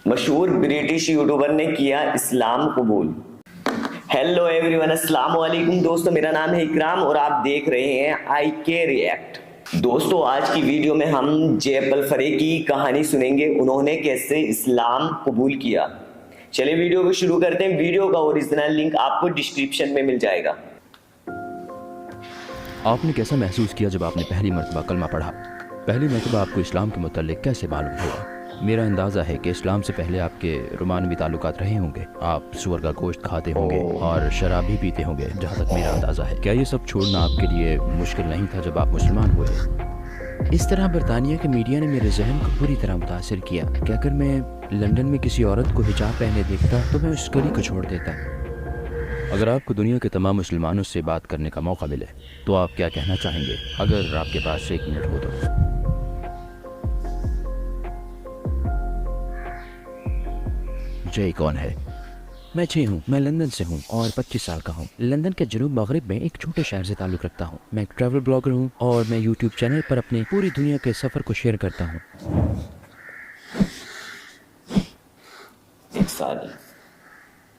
مشہور British YouTuber نے کیا اسلام قبول۔ ہیلو ایوری ون، السلام علیکم دوستو، میرا نام ہے اکرام اور آپ دیکھ رہے ہیں آئی کے ریئیکٹ۔ دوستو آج کی ویڈیو میں ہم جے الفرے کی کہانی سنیں گے، انہوں نے کیسے اسلام قبول کیا۔ چلے ویڈیو کو شروع کرتے ہیں۔ ویڈیو کا اوریجنل لنک آپ کو ڈسکرپشن میں مل جائے گا۔ آپ نے کیسا محسوس کیا جب آپ نے پہلی مرتبہ کلمہ پڑھا؟ پہلی مرتبہ آپ کو اسلام کے متعلق کیسے معلوم ہوا؟ میرا اندازہ ہے کہ اسلام سے پہلے آپ کے رومانوی تعلقات رہے ہوں گے، آپ سور کا گوشت کھاتے ہوں گے اور شراب بھی پیتے ہوں گے، جہاں تک میرا اندازہ ہے۔ کیا یہ سب چھوڑنا آپ کے لیے مشکل نہیں تھا جب آپ مسلمان ہوئے؟ اس طرح برطانیہ کے میڈیا نے میرے ذہن کو پوری طرح متاثر کیا کہ اگر میں لندن میں کسی عورت کو حجاب پہنے دیکھتا تو میں اس گلی کو چھوڑ دیتا۔ اگر آپ کو دنیا کے تمام مسلمانوں سے بات کرنے کا موقع ملے تو آپ کیا کہنا چاہیں گے؟ اگر آپ کے پاس 1 منٹ ہو تو۔ جے کون ہے؟ میں جے ہوں، میں لندن سے ہوں اور 25 سال کا ہوں۔ لندن کے جنوب مغرب میں ایک چھوٹے شہر سے تعلق رکھتا ہوں۔ میں ایک ٹریول بلاگر ہوں اور میں یوٹیوب چینل پر اپنے پوری دنیا کے سفر کو شیئر کرتا ہوں۔ 1 سال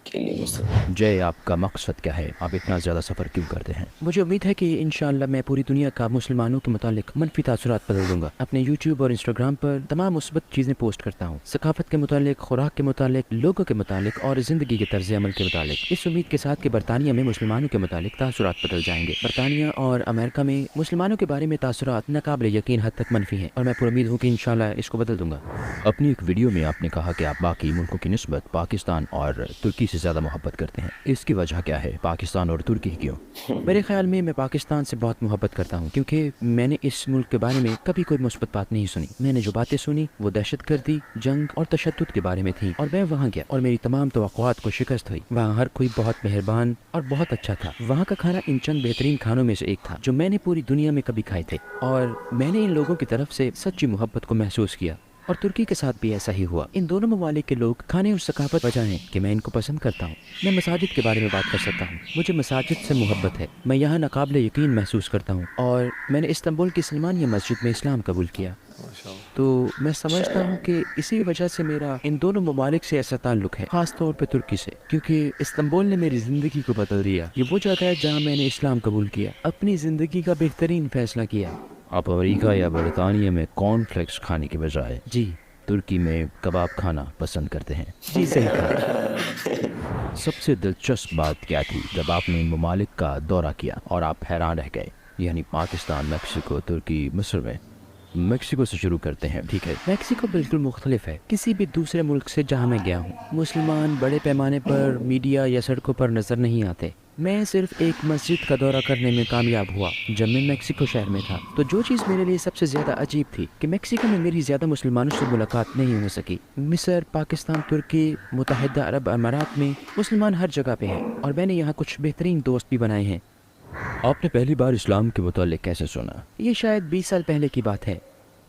کے لیے جے، آپ کا مقصد کیا ہے؟ آپ اتنا زیادہ سفر کیوں کرتے ہیں؟ مجھے امید ہے کہ انشاءاللہ میں پوری دنیا کا مسلمانوں کے متعلق منفی تاثرات بدل دوں گا۔ اپنے یوٹیوب اور انسٹاگرام پر تمام مثبت چیزیں پوسٹ کرتا ہوں، ثقافت کے متعلق، خوراک کے متعلق، لوگوں کے متعلق اور زندگی کے طرز عمل کے متعلق، اس امید کے ساتھ کہ برطانیہ میں مسلمانوں کے متعلق تاثرات بدل جائیں گے۔ برطانیہ اور امریکہ میں مسلمانوں کے بارے میں تاثرات ناقابل یقین حد تک منفی ہیں اور میں پر امید ہوں کہ انشاءاللہ اس کو بدل دوں گا۔ اپنی ایک ویڈیو میں آپ نے کہا کہ آپ باقی ملکوں کی نسبت پاکستان اور ترکی سے زیادہ محبت کرتے ہیں، اس کی وجہ کیا ہے؟ پاکستان اور ترکی کیوں؟ میرے خیال میں پاکستان سے بہت محبت کرتا ہوں کیونکہ میں نے اس ملک کے بارے میں کبھی کوئی مثبت بات نہیں سنی۔ میں نے جو باتیں سنی وہ دہشت گردی، جنگ اور تشدد کے بارے میں تھیں، اور میں وہاں گیا اور میری تمام توقعات کو شکست ہوئی۔ وہاں ہر کوئی بہت مہربان اور بہت اچھا تھا۔ وہاں کا کھانا ان چند بہترین کھانوں میں سے ایک تھا جو میں نے پوری دنیا میں کبھی کھائے تھے، اور میں نے ان لوگوں کی طرف سے سچی محبت کو محسوس کیا۔ اور ترکی کے ساتھ بھی ایسا ہی ہوا۔ ان دونوں ممالک کے لوگ، کھانے اور ثقافت وجہ ہیں کہ میں ان کو پسند کرتا ہوں۔ میں مساجد کے بارے میں بات کر سکتا ہوں، مجھے مساجد سے محبت ہے۔ میں یہاں ناقابل یقین محسوس کرتا ہوں، اور میں نے استنبول کی سلمانیہ مسجد میں اسلام قبول کیا۔ تو میں سمجھتا ہوں کہ اسی وجہ سے میرا ان دونوں ممالک سے ایسا تعلق ہے، خاص طور پہ ترکی سے، کیونکہ استنبول نے میری زندگی کو بدل دیا۔ یہ وہ جگہ ہے جہاں میں نے اسلام قبول کیا، اپنی زندگی کا بہترین فیصلہ کیا۔ آپ امریکہ یا برطانیہ میں کارن فلیکس کھانے کے بجائے ترکی میں کباب کھانا پسند کرتے ہیں؟ جی صحیح کہا۔ سب سے دلچسپ بات کیا تھی جب آپ نے ان ممالک کا دورہ کیا اور آپ حیران رہ گئے؟ یعنی پاکستان، میکسیکو، ترکی، مصر میں۔ میکسیکو سے شروع کرتے ہیں، ٹھیک ہے؟ میکسیکو بالکل مختلف ہے کسی بھی دوسرے ملک سے جہاں میں گیا ہوں۔ مسلمان بڑے پیمانے پر میڈیا یا سڑکوں پر نظر نہیں آتے۔ میں صرف ایک مسجد کا دورہ کرنے میں کامیاب ہوا جب میں میکسیکو شہر میں تھا۔ تو جو چیز میرے لیے سب سے زیادہ عجیب تھی کہ میکسیکو میں میری زیادہ مسلمانوں سے ملاقات نہیں ہو سکی۔ مصر، پاکستان، ترکی، متحدہ عرب امارات میں مسلمان ہر جگہ پہ ہیں، اور میں نے یہاں کچھ بہترین دوست بھی بنائے ہیں۔ آپ نے پہلی بار اسلام کے متعلق کیسے سنا؟ یہ شاید 20 سال پہلے کی بات ہے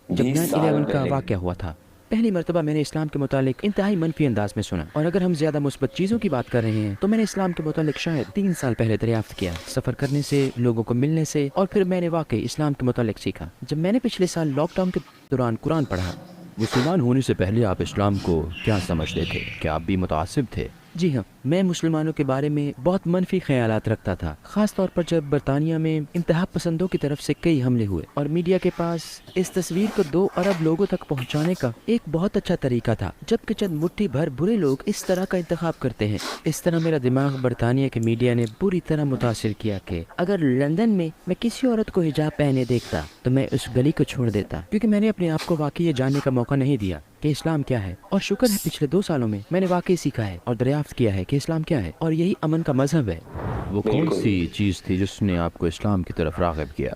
جب 9/11 کا واقعہ ہوا تھا۔ پہلی مرتبہ میں نے اسلام کے متعلق انتہائی منفی انداز میں سنا، اور اگر ہم زیادہ مثبت چیزوں کی بات کر رہے ہیں تو میں نے اسلام کے متعلق شاید 3 سال پہلے دریافت کیا، سفر کرنے سے، لوگوں کو ملنے سے، اور پھر میں نے واقعی اسلام کے متعلق سیکھا جب میں نے پچھلے سال لاک ڈاؤن کے دوران قرآن پڑھا۔ مسلمان ہونے سے پہلے آپ اسلام کو کیا سمجھتے تھے؟ کیا آپ بھی متعصب تھے؟ جی ہاں، میں مسلمانوں کے بارے میں بہت منفی خیالات رکھتا تھا، خاص طور پر جب برطانیہ میں انتہا پسندوں کی طرف سے کئی حملے ہوئے، اور میڈیا کے پاس اس تصویر کو 2 ارب لوگوں تک پہنچانے کا ایک بہت اچھا طریقہ تھا، جبکہ چند مٹھی بھر برے لوگ اس طرح کا انتخاب کرتے ہیں۔ اس طرح میرا دماغ برطانیہ کے میڈیا نے پوری طرح متاثر کیا کہ اگر لندن میں کسی عورت کو حجاب پہنے دیکھتا تو میں اس گلی کو چھوڑ دیتا، کیونکہ میں نے اپنے آپ کو واقعی یہ جاننے کا موقع نہیں دیا کہ اسلام کیا ہے۔ اور شکر ہے پچھلے 2 سالوں میں میں نے واقعی سیکھا ہے اور دریافت کیا ہے کہ اسلام کیا ہے، اور یہی امن کا مذہب ہے۔ وہ کون سی چیز تھی جس نے آپ کو اسلام کی طرف راغب کیا؟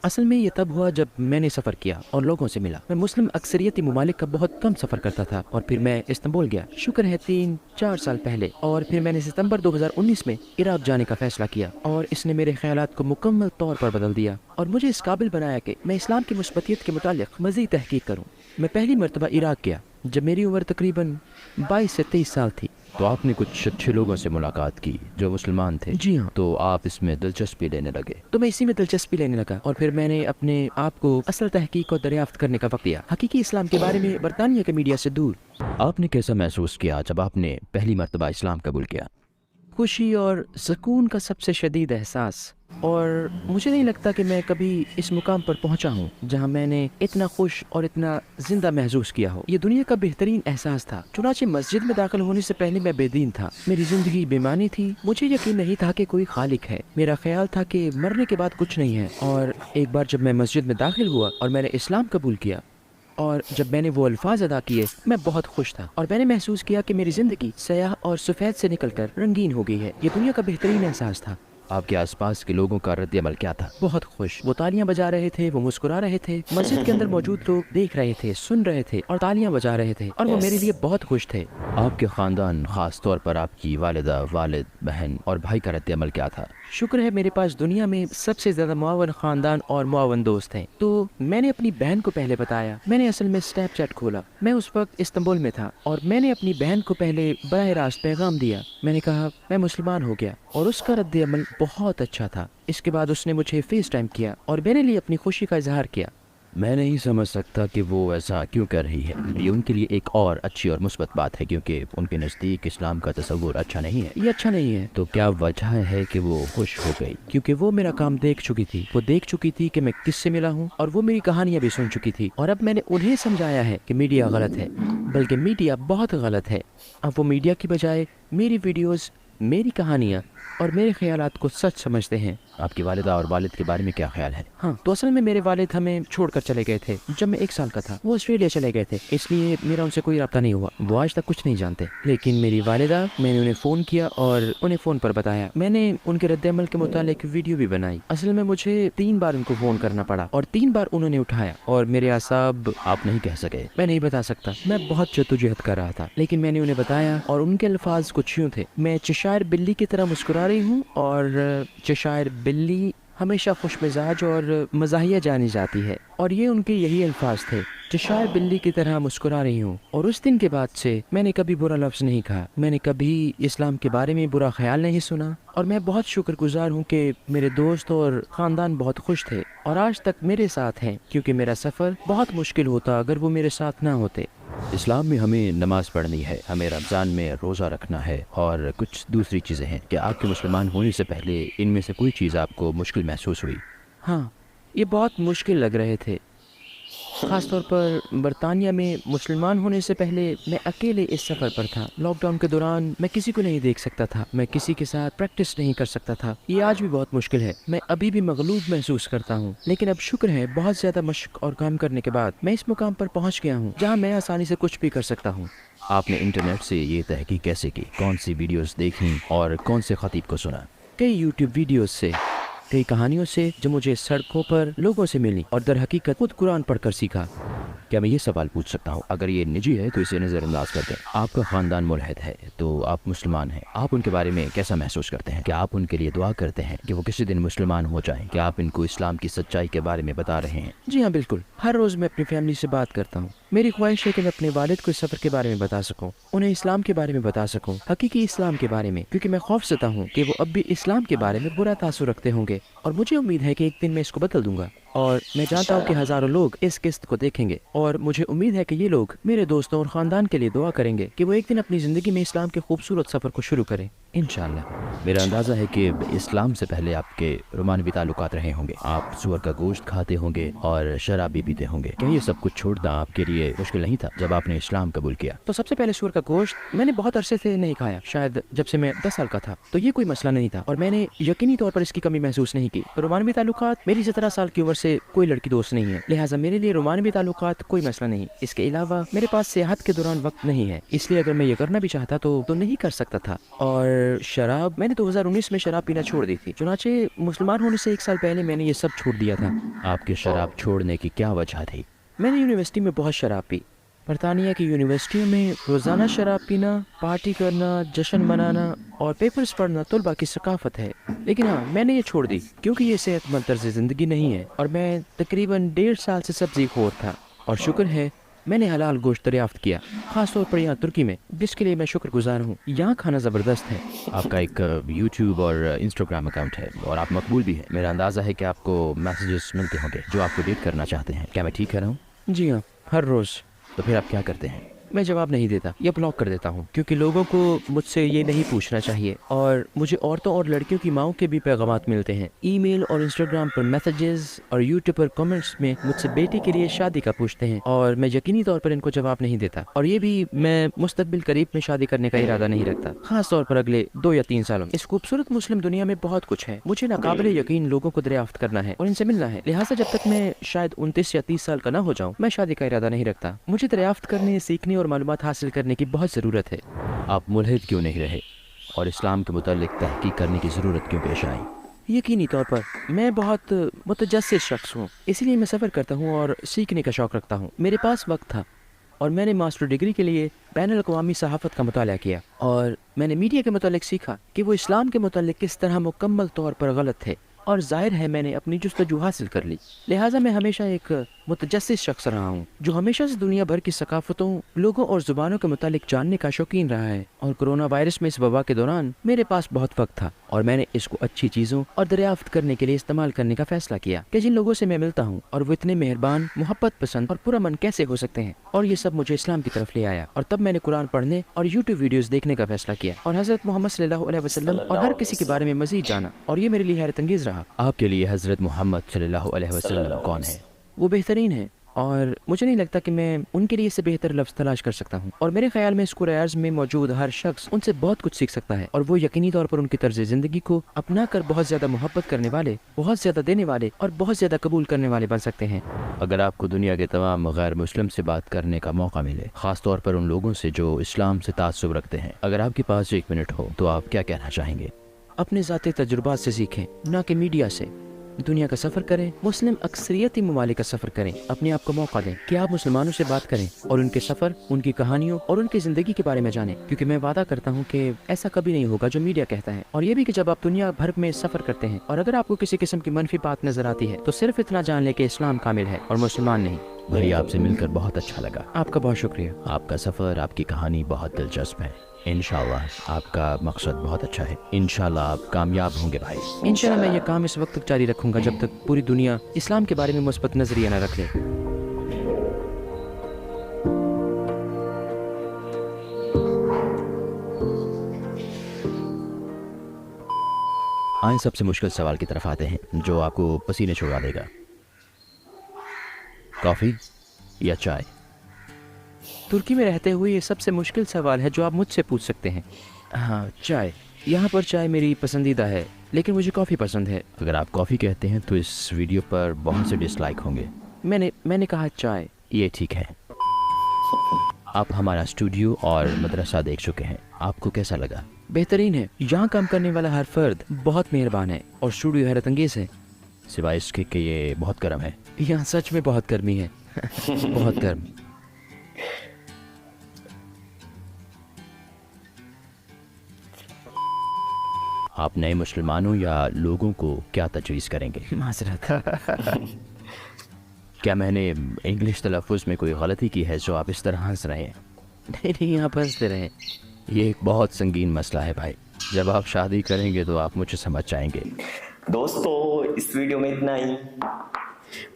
اصل میں یہ تب ہوا جب میں نے سفر کیا اور لوگوں سے ملا۔ میں مسلم اکثریتی ممالک کا بہت کم سفر کرتا تھا، اور پھر میں استنبول گیا، شکر ہے 3-4 سال پہلے، اور پھر میں نے ستمبر 2019 میں عراق جانے کا فیصلہ کیا، اور اس نے میرے خیالات کو مکمل طور پر بدل دیا اور مجھے اس قابل بنایا کہ میں اسلام کی مثبتیت کے متعلق مزید تحقیق کروں۔ میں پہلی مرتبہ عراق گیا جب میری عمر تقریباً 22 سے 23 سال تھی۔ تو آپ نے کچھ اچھے لوگوں سے ملاقات کی جو مسلمان تھے؟ جی ہاں۔ تو آپ اس میں دلچسپی لینے لگے؟ تو میں اسی میں دلچسپی لینے لگا، اور پھر میں نے اپنے آپ کو اصل تحقیق اور دریافت کرنے کا وقت دیا، حقیقی اسلام کے بارے میں برطانیہ کے میڈیا سے دور۔ आपने कैसा महसूस किया जब आपने पहली मर्तबा इस्लाम कबूल किया? खुशी और सुकून का सबसे शदीद एहसास, और मुझे नहीं लगता कि मैं कभी इस मुकाम पर पहुंचा हूं जहां मैंने इतना खुश और इतना जिंदा महसूस किया हो। ये दुनिया का बेहतरीन एहसास था। चुनाचे मस्जिद में दाखिल होने से पहले मैं बेदीन था, मेरी जिंदगी बेमानी थी, मुझे यकीन नहीं था कि कोई खालिक है। मेरा ख्याल था कि मरने के बाद कुछ नहीं है। और एक बार जब मैं मस्जिद में दाखिल हुआ और मैंने इस्लाम कबूल किया और जब मैंने वो अल्फाज अदा किए, मैं बहुत खुश था और मैंने महसूस किया कि मेरी जिंदगी स्याह और सफ़ेद से निकलकर रंगीन हो गई है। ये दुनिया का बेहतरीन एहसास था। आपके आसपास के लोगों का रद्द अमल क्या था? बहुत खुश। वो तालियां बजा रहे थे, वो मुस्कुरा रहे थे। मस्जिद के अंदर मौजूद लोग देख रहे थे, सुन रहे थे और तालियां बजा रहे थे, और वो मेरे लिए बहुत खुश थे। आपके खानदान, खास तौर पर आपकी वालिदा, वालिद, बहन और भाई का रद्द अमल क्या था? शुक्र है मेरे पास दुनिया में सबसे ज्यादा मुआवन खानदान और मुआवन दोस्त हैं। तो मैंने अपनी बहन को पहले बताया। मैंने असल में स्नैपचैट खोला। मैं उस वक्त इस्तांबुल में था और मैंने अपनी बहन को पहले बराह रास्त पैगाम दिया। मैंने कहा मैं मुसलमान हो गया, और उसका रद्द अमल बहुत अच्छा था। इसके बाद उसने मुझे फेस टाइम किया और मेरे लिए अपनी खुशी का इजहार किया। मैं नहीं समझ सकता कि वो ऐसा क्यों कर रही है। ये उनके लिए एक और अच्छी और मुस्बत बात है, क्योंकि उनके नज़दीक इस्लाम का तस्वुर अच्छा नहीं है। ये अच्छा नहीं है। तो क्या वजह है कि वो खुश हो गई? क्योंकि वो मेरा काम देख चुकी थी। वो देख चुकी थी कि मैं किससे मिला हूँ, और वो मेरी कहानियाँ भी सुन चुकी थी। और अब मैंने उन्हें समझाया है कि मीडिया गलत है, बल्कि मीडिया बहुत गलत है। अब वो मीडिया की बजाय मेरी वीडियोज़, मेरी कहानियाँ और मेरे ख्यालात को सच समझते हैं। आपकी वालिदा और वालिद के बारे में क्या ख्याल है? हाँ, तो असल में मेरे वालिद हमें छोड़कर चले गए थे जब मैं 1 साल का था। वो ऑस्ट्रेलिया चले गए थे, इसलिए मेरा उनसे कोई रब्ता नहीं हुआ। वो आज तक कुछ नहीं जानते। लेकिन मेरी वालिदा, मैंने उन्हें फ़ोन किया और उन्हें फ़ोन पर बताया। मैंने उनके रद्द-ए-अमल के मुतालिक वीडियो भी बनाई। असल में मुझे 3 बार उनको फ़ोन करना पड़ा और 3 बार उन्होंने उठाया, और मेरे आसाब आप नहीं कह सके। मैं नहीं बता सकता, मैं बहुत जद्दोजहद कर रहा था, लेकिन मैंने उन्हें बताया और उनके अल्फाज कुछ यूँ थे: मैं चशायर बिल्ली की तरह मुस्कुरा रही हूँ, और चशायर बिल्ली हमेशा खुश मिजाज और मज़ाहिया जानी जाती है। और ये उनके यही अल्फाज थे, चशायर बिल्ली की तरह मुस्कुरा रही हूँ। और उस दिन के बाद से मैंने कभी बुरा लफ्ज़ नहीं कहा। मैंने कभी इस्लाम के बारे में बुरा ख्याल नहीं सुना, और मैं बहुत शुक्रगुजार हूँ कि मेरे दोस्त और ख़ानदान बहुत खुश थे और आज तक मेरे साथ हैं, क्योंकि मेरा सफ़र बहुत मुश्किल होता अगर वो मेरे साथ ना होते। इस्लाम में हमें नमाज पढ़नी है, हमें रमज़ान में रोज़ा रखना है और कुछ दूसरी चीज़ें हैं। क्या आपके मुसलमान होने से पहले इनमें से कोई चीज़ आपको मुश्किल महसूस हुई? हाँ, ये बहुत मुश्किल लग रहे थे। ख़ास तौर पर बरतानिया में मुसलमान होने से पहले मैं अकेले इस सफ़र पर था। लॉकडाउन के दौरान मैं किसी को नहीं देख सकता था, मैं किसी के साथ प्रैक्टिस नहीं कर सकता था। ये आज भी बहुत मुश्किल है। मैं अभी भी मगलूब महसूस करता हूँ, लेकिन अब शुक्र है बहुत ज़्यादा मशक और काम करने के बाद मैं इस मुकाम पर पहुँच गया हूँ जहाँ मैं आसानी से कुछ भी कर सकता हूँ। आपने इंटरनेट से ये तहकीक कैसे की? कौन सी वीडियोज़ देखी और कौन से खतीब को सुना? कई यूट्यूब वीडियोज़ से, कई कहानियों से जो मुझे सड़कों पर लोगों से मिली, और दर हकीकत खुद कुरान पढ़कर सीखा। क्या मैं ये सवाल पूछ सकता हूँ? अगर ये निजी है तो इसे नज़रअंदाज कर दें। आपका ख़ानदान मुल्हिद है, तो आप मुसलमान हैं, आप उनके बारे में कैसा महसूस करते हैं? क्या आप उनके लिए दुआ करते हैं कि वो किसी दिन मुसलमान हो जाएं? क्या आप इनको इस्लाम की सच्चाई के बारे में बता रहे हैं? जी हाँ, बिल्कुल। हर रोज़ मैं अपनी फैमिली से बात करता हूँ। मेरी ख्वाहिश है कि मैं अपने वालिद को इस सफ़र के बारे में बता सकूँ, उन्हें इस्लाम के बारे में बता सकूँ, हकीकी इस्लाम के बारे में, क्योंकि मैं खौफ ज़दा हूँ कि वो अब भी इस्लाम के बारे में बुरा तासुर रखते होंगे, और मुझे उम्मीद है कि एक दिन मैं इसको बदल दूंगा। और मैं जानता हूँ कि हज़ारों लोग इस किस्त को देखेंगे, और मुझे उम्मीद है कि ये लोग मेरे दोस्तों और ख़ानदान के लिए दुआ करेंगे कि वो एक दिन अपनी ज़िंदगी में इस्लाम के खूबसूरत सफ़र को शुरू करें, इंशाअल्लाह। मेरा अंदाज़ा है कि इस्लाम से पहले आपके रोमानवी ताल्लुकात रहे होंगे। आप सूअर का गोश्त खाते होंगे और शराब भी पीते होंगे। क्या ये सब कुछ छोड़ना आपके लिए मुश्किल नहीं था जब आपने इस्लाम कबूल किया? तो सबसे पहले सूअर का गोश्त मैंने बहुत अरसे से नहीं खाया, शायद जब से मैं 10 साल का था, तो ये कोई मसला नहीं था और मैंने यकीनी तौर पर इसकी कमी महसूस नहीं की। रोमानवी ताल्लुकात, मेरी 17 साल की उम्र से कोई लड़की दोस्त नहीं है, लिहाजा मेरे लिए रोमानवी ताल्लुकात कोई मसला नहीं। इसके अलावा मेरे पास सेहत के दौरान वक्त नहीं है, इसलिए अगर मैं ये करना भी चाहता तो नहीं कर सकता था। और शराब, मैंने 2019 में शराब पीना छोड़ दी थी, चुनाचे मुसलमान होने से 1 साल पहले मैंने ये सब छोड़ दिया था। आपके शराब छोड़ने की क्या वजह थी? मैंने यूनिवर्सिटी में बहुत शराब पी। बरतानिया की यूनिवर्सिटियों में रोज़ाना शराब पीना, पार्टी करना, जश्न मनाना और पेपर्स पढ़ना तलबा की सकाफत है। लेकिन हाँ, मैंने ये छोड़ दी क्योंकि ये सेहतमंद तर्ज़ ज़िंदगी नहीं है, और मैं तकरीबन 1.5 साल से सब्ज़ी खोर था, और शुक्र है मैंने हलाल गोश्त दरियाफ्त किया, खास तौर पर यहाँ तुर्की में, जिसके लिए मैं शुक्रगुजार हूँ। यहाँ खाना ज़बरदस्त है। आपका एक यूट्यूब और इंस्टाग्राम अकाउंट है और आप मकबूल भी हैं। मेरा अंदाज़ा है कि आपको मैसेजेस मिलते होंगे जो आपको डेट करना चाहते हैं। क्या मैं ठीक कह रहा हूँ? जी हाँ, हर रोज़। तो फिर आप क्या करते हैं? मैं जवाब नहीं देता या ब्लॉक कर देता हूँ, क्योंकि लोगों को मुझसे ये नहीं पूछना चाहिए। और मुझे औरतों और लड़कियों की माओं के भी पैगामात मिलते हैं, ईमेल और इंस्टाग्राम पर मैसेजेस और यूट्यूब पर कमेंट्स में मुझसे बेटी के लिए शादी का पूछते हैं, और मैं यकीनी तौर पर इनको जवाब नहीं देता। और ये भी मैं मुस्तकबिल करीब में शादी करने का इरादा नहीं रखता, खास तौर पर अगले 2 या 3 सालों में। इस खूबसूरत मुस्लिम दुनिया में बहुत कुछ है, मुझे नाकाबिले यकीन लोगों को दरियाफ्त करना है और इनसे मिलना है। लिहाजा जब तक मैं शायद 29 या 30 साल का ना हो जाऊं, मैं शादी का इरादा नहीं रखता। मुझे दरियाफ्त करने, सीखने और मालूमात हासिल करने की बहुत ज़रूरत है। आप मुल्हिद क्यों नहीं रहे और इस्लाम के मुतालिक तहकीक करने की ज़रूरत क्यों पेश आई? यकीनी तौर पर मैं बहुत मुतजस्सिस शख्स हूँ, इसीलिए मैं सफ़र करता हूँ और सीखने का शौक़ रखता हूँ। मेरे पास वक्त था और मैंने मास्टर डिग्री के लिए बैनुल अक़वामी सहाफ़त का मुताला किया, और मैंने मीडिया के मुतालिक सीखा कि वो इस्लाम के मुतालिक किस तरह मुकम्मल तौर पर गलत थे, और ज़ाहिर है मैंने अपनी जुस्तजू हासिल कर ली। लिहाजा मैं हमेशा एक मुतजस्सिस शख्स रहा हूँ जो हमेशा से दुनिया भर की सकाफ़तों, लोगों और ज़ुबानों के मुतालिक जानने का शौकीन रहा है। और कोरोना वायरस में इस वबा के दौरान मेरे पास बहुत वक्त था और मैंने इसको अच्छी चीज़ों और दरियाफ्त करने के लिए इस्तेमाल करने का फ़ैसला किया कि जिन लोगों से मैं मिलता हूँ और वो इतने मेहरबान, मोहब्बत पसंद और पुरअमन कैसे हो सकते हैं, और ये सब मुझे इस्लाम की तरफ ले आया। और तब मैंने कुरान पढ़ने और यूट्यूब वीडियोज़ देखने का फ़ैसला किया और हज़रत मोहम्मद सल्लल्लाहु अलैहि वसल्लम और हर किसी के बारे में मज़ीद जाना, और ये मेरे लिए हैरत अंगेज़ रहा। आपके लिए हज़रत मोहम्मद सल्लल्लाहु अलैहि वसल्लम कौन है? वो बेहतरीन है और मुझे नहीं लगता कि मैं उनके लिए इससे बेहतर लफ्ज़ तलाश कर सकता हूँ। और मेरे ख्याल में इस कुरान में मौजूद हर शख्स उनसे बहुत कुछ सीख सकता है, और वो यकीनी तौर पर उनकी तर्ज ज़िंदगी को अपना कर बहुत ज़्यादा मोहब्बत करने वाले, बहुत ज़्यादा देने वाले और बहुत ज़्यादा कबूल करने वाले बन सकते हैं। अगर आपको दुनिया के तमाम गैर मुस्लिम से बात करने का मौका मिले, ख़ास तौर पर उन लोगों से जो इस्लाम से तासुब रखते हैं, अगर आपके पास 1 मिनट हो तो आप क्या कहना चाहेंगे? अपने ज़ाती तजुर्बात से सीखें, ना कि मीडिया से। दुनिया का सफ़र करें, मुस्लिम अक्सरियती ममालिक का सफ़र करें, अपने आप को मौका दें कि आप मुसलमानों से बात करें और उनके सफ़र, उनकी कहानियों और उनकी ज़िंदगी के बारे में जानें, क्योंकि मैं वादा करता हूँ कि ऐसा कभी नहीं होगा जो मीडिया कहता है। और ये भी कि जब आप दुनिया भर में सफ़र करते हैं और अगर आपको किसी किस्म की मनफी बात नज़र आती है तो सिर्फ इतना जान लें कि इस्लाम कामिल है और मुसलमान नहीं। भाई, आपसे मिलकर बहुत अच्छा लगा। आपका बहुत शुक्रिया। आपका सफ़र, आपकी कहानी बहुत दिलचस्प है। इंशाल्लाह आपका मकसद बहुत अच्छा है, इंशाल्लाह आप कामयाब होंगे भाई। इंशाल्लाह मैं ये काम इस वक्त तक जारी रखूंगा जब तक पूरी दुनिया इस्लाम के बारे में मुस्बत नजरिया न रख ले। आइए सबसे मुश्किल सवाल की तरफ आते हैं जो आपको पसीने छुड़वा देगा। कॉफ़ी या चाय? तुर्की में रहते हुए ये सबसे मुश्किल सवाल है जो आप मुझसे पूछ सकते हैं। हाँ, चाय। यहाँ पर चाय मेरी पसंदीदा है, लेकिन मुझे कॉफ़ी पसंद है। अगर आप कॉफ़ी कहते हैं तो इस वीडियो पर बहुत से डिसलाइक होंगे। मैंने कहा चाय। ये ठीक है। आप हमारा स्टूडियो और मदरसा देख चुके हैं, आपको कैसा लगा? बेहतरीन है। यहाँ काम करने वाला हर फर्द बहुत मेहरबान है और स्टूडियो हैरत अंगेज़ है, सिवाय इसके कि ये बहुत गर्म है। यहाँ सच में बहुत गर्मी है। बहुत गर्म। आप नए मुसलमानों या लोगों को क्या तजवीज़ करेंगे? माजरत। क्या मैंने इंग्लिश तलफ़ुज़ में कोई गलती की है जो आप इस तरह हंस रहे हैं? नहीं, यहाँ पर हंसते रहें। ये एक बहुत संगीन मसला है भाई। जब आप शादी करेंगे तो आप मुझे समझ जाएंगे। दोस्तों इस वीडियो में इतना ही।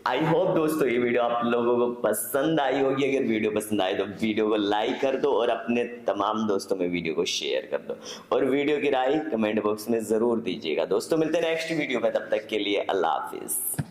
आई होप दोस्तों ये वीडियो आप लोगों को पसंद आई होगी। अगर वीडियो पसंद आए तो वीडियो को लाइक कर दो और अपने तमाम दोस्तों में वीडियो को शेयर कर दो, और वीडियो की राय कमेंट बॉक्स में जरूर दीजिएगा। दोस्तों मिलते हैं नेक्स्ट वीडियो में, तब तक के लिए अल्लाह हाफिज।